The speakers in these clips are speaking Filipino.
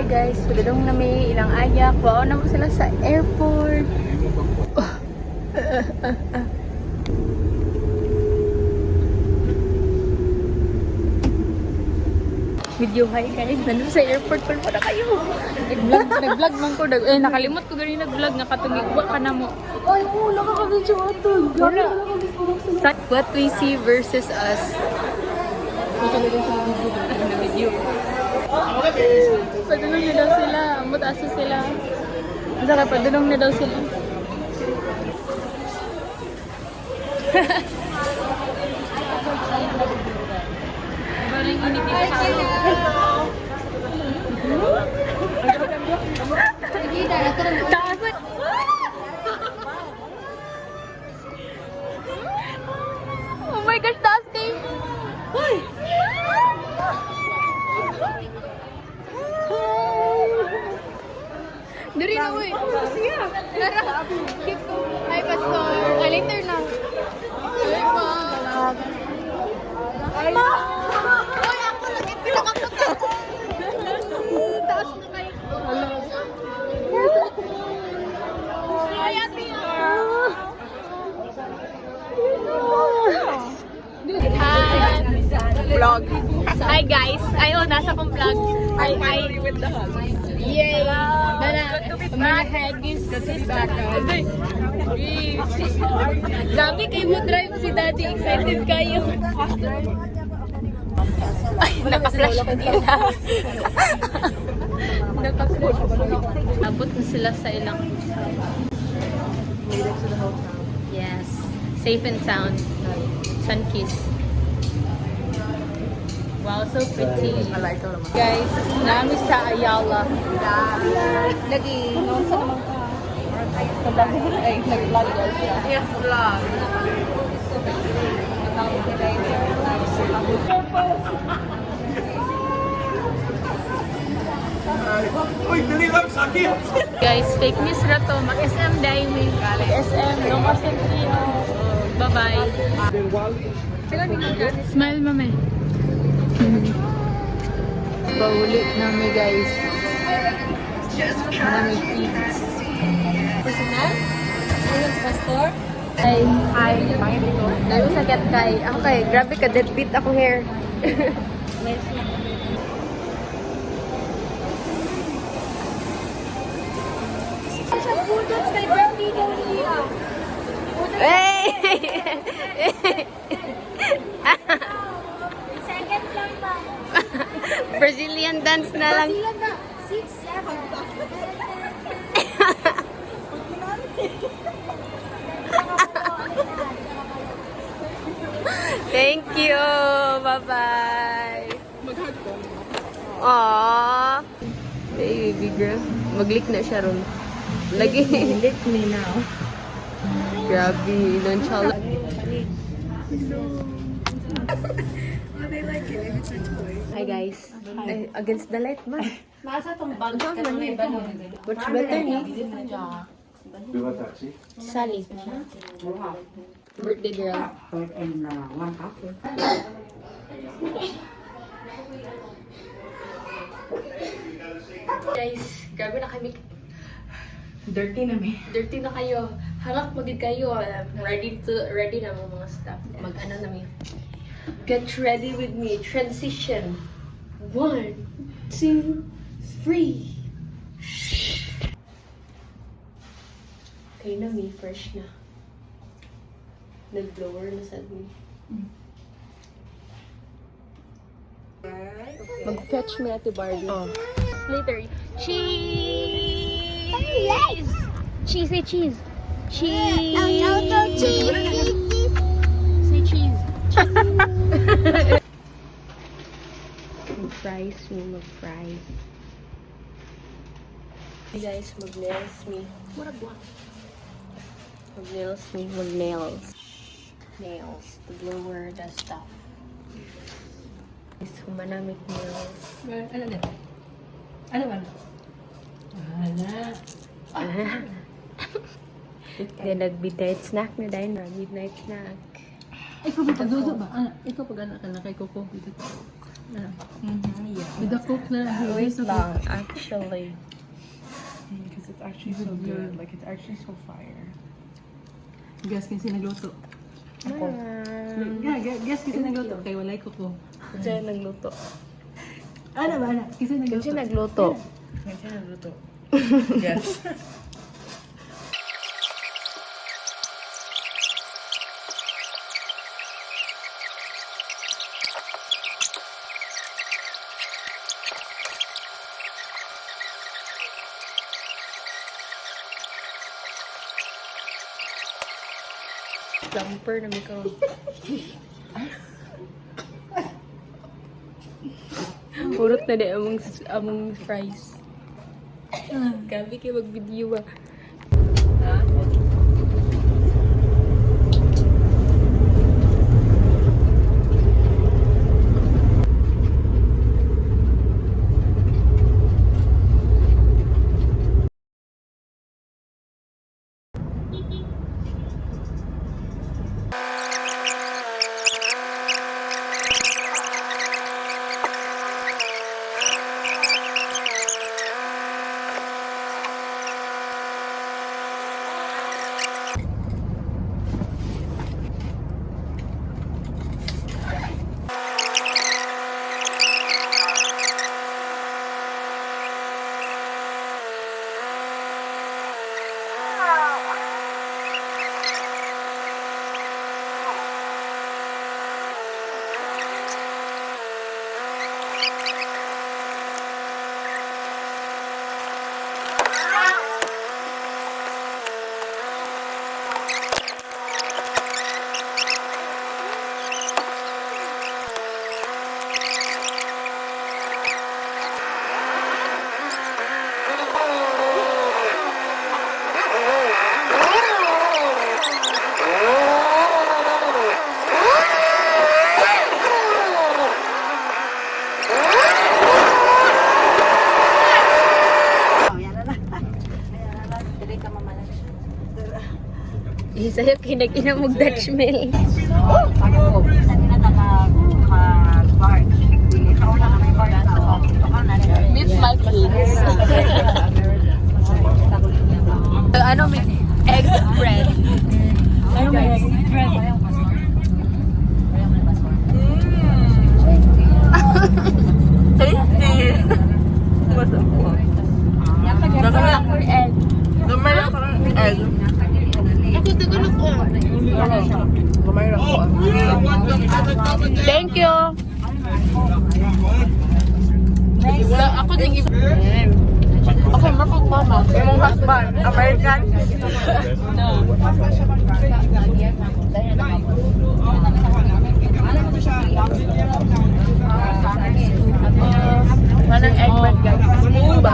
guys, padulong na may ilang ayak. Wow, na ko sila sa airport. Video hi guys, nandun sa airport pa na kayo. Nag-vlog man ko. Nakalimot ko ganyan nag-vlog. Nakatungigwa ka na mo. Ay, oo, nakaka-video ato. What we see versus us. Video. Padulong na daw sila. Mutaso sila. Masarap, padulong na daw sila. Parang hindi dito sa oh my gosh, taas kayo! Hoy! Dari na uy! Hi, Pastor! Later na! Hi, Ma! Ma! Uy, ako lagi pinakaputan! Taas na kayo! Hi, Ate! Hi! Vlog! Hi guys! Ay, nasa kong vlog! Hi! Yay! My head is back. Grabe kayo mo drive si Daddy. Excited kayo. Ay, naka-flash pa din na. Naka-flash. Abot na sila sa ilang. Yes. Safe and sound. Sun kiss. Wow, so pretty. Guys, nami sa Ayala. Lagi, noon sa naman ka. Ay, nag-vlog daw siya. Yes, vlog. Uy, dali lang, sakit! Guys, fake news na to. Mag-SM diamond. Mag-SM, no Concentrino. Bye-bye. Smile, mame. Baulit namin, guys. Maraming kids. Personal? Ayun sa pastor? Ay, hi. Dahil sa cat kay. Ako kay, grabe ka, deadbeat ako hair. Siya budot kay birthday daw niya. Hey! Seconds lang ba? Brazilian dance na lang. Sila na. 6, 7 ba? Thank you. Bye-bye. Aww. Hey, baby girl. Mag-lick na siya ron. Lagi. Lick me now. Grabe. Nonchalant. Hi guys. Ay, against the light man. Nasa tong bag ka na may balon. Much better no? You want taxi? Sally. Birthday girl. Guys, grabe na kami. Dirty na may. Dirty na kayo. Halak magid kayo. Ready na mga staff. Mag-ano na may. Get ready with me. Transition. 1, 2, 3. Kayo na may fresh na. Nag-blower na sa amin. Mag-fetch me Ate Barbie. Oh. Later. Cheese! Cheese! Say cheese! Cheese! Say cheese! Mag-fries me, mag-fries. Hey guys, mag-nails me. Mag-nails me, mag-nails. Nails. To blower the stuff. Guys, humanamit nails. Ano na? Ano ba? Wala. Then nag-midnight snack na dahil na. Midnight snack. Ikaw ba pagdudo ba? Ikaw pag anak ka na kay Coco. With the coke na lang. Wait lang, actually. Because it's actually so good. Like, it's actually so fire. Guess kasi nagluto. Ako. Guess kasi nagluto. Kaya walay ko ko. Kasi nagluto. Ano ba na? Kasi nagluto. Kasi nagluto. Kasi nagluto. Yes. Jumper na ko. Purot na di among fries. Gabi kayo mag-video ah. Sa'yo kinag-ina mong Dutch mill. Meet my kids. Ano, may egg bread. Ano may egg bread? Tasty. Masarap po. Nakamaya ko egg. Nakamaya ko egg. Ako tagalog ko. Thank you. Ako din okay, makong mama. Yung husband, American? No. Manang egg bread, guys. Uba.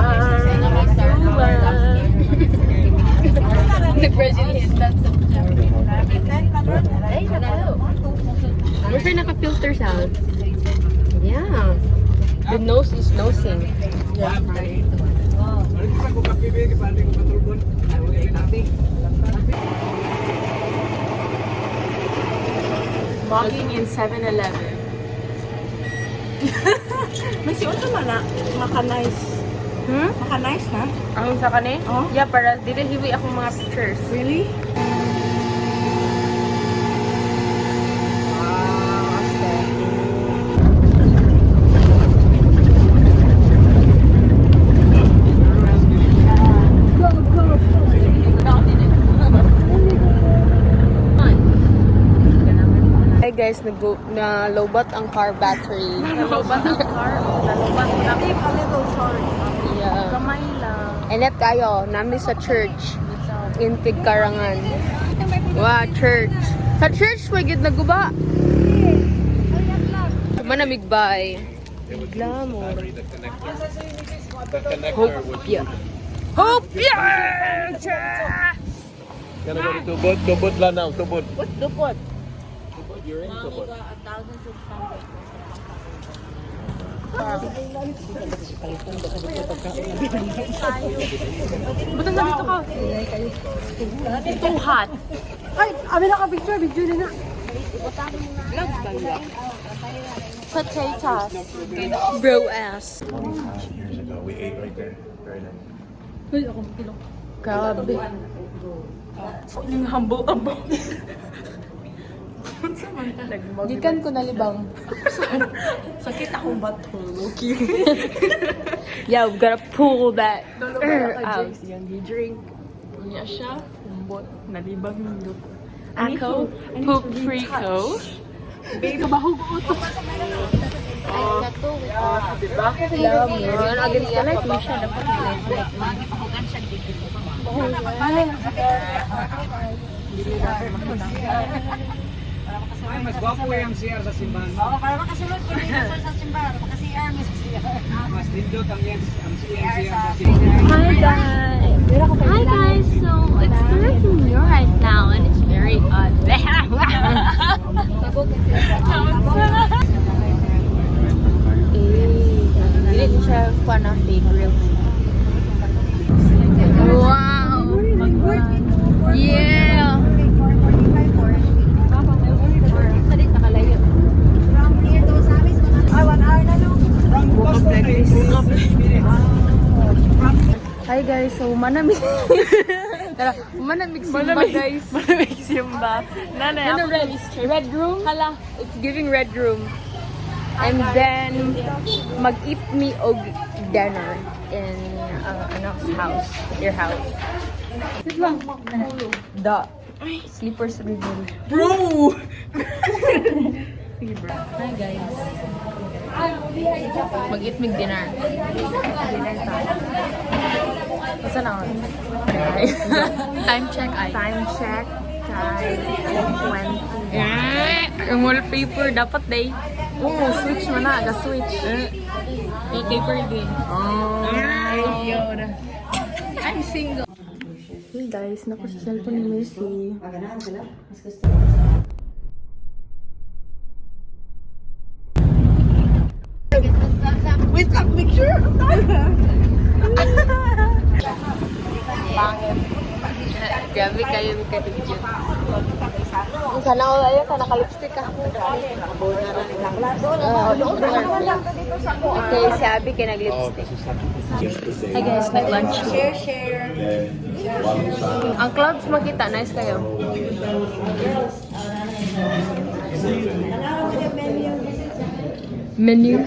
Nag-Brazilian dance. Ay, nako. We're sure naka-filter sound. Yeah. The nose is nosing. Yeah. Walking in 7-Eleven. May siyon sa mana. Maka-nice. Maka-nice na? Ang sa kani? Oh. Yeah, para dili hiwi akong mga pictures. Really? Hey guys, na-lowbat ang car battery. Nalobat ang car. Nalobat. Nabi, a little short. Yeah. Kamay lang. Enet kayo, nami sa church in Pigkarangan. Wow, church. Sa church, may gid naguba. Manamigbay. Glamour. Hope, yeah. Hope, yeah! Gonna go to Tubod. Tubod lang now. Tubod. What the what? You're in Tubod. Ba't ang nandito ka? Too hot. Ay, abi na ka picture. Video na na. Vlog ba? potatoes. Bro ass. Years ago, we ate right there. Very nice. Uy, ako kilo. Grabe. Yung humble. Gikan ko nalibang. Sakit akong bato. Okay. Yeah, we gotta pull that out. Yung drink. Niya siya. Humbot. Nalibang yung look. Ako, poop free ko. Baby, bahog ko to. Alam mo, against the light, hindi siya dapat light. Mas gwapo yung CR sa simbahan. Oo, para makasulod ko rin sa simbahan. Makasiyan, mas CR. Mas lindot ang CR sa simbahan. Hi guys! Hi guys! So, it's freaking new right now and it's very hot. Hindi siya pa na fake real. Wow! Yeah! Salit nakalayo. Hi guys, so manamig. Manamig simba guys. Malamig simba. Nanay, Ano red room? Hala, it's giving red room. And then mag-eat me og dinner in house, their house. Sit lang. Da. Sleepers review. bro! Hi guys. Mag-eat me dinner. Saan ako? Time check ay. Time check. Time 20. Ang wallpaper dapat day. Oh, switch mo na. Ga-switch. Wallpaper din. Oh. I'm single. Hey guys, naku sa cellphone ni Missy. Wait lang, picture! Grabe kayo ka picture. Sana ko ayo ka naka-lipstick ka. Okay, si Abby kay nag-lipstick. Hi guys, nag-lunch. Share. Ang clouds makita, nice kayo. Menu.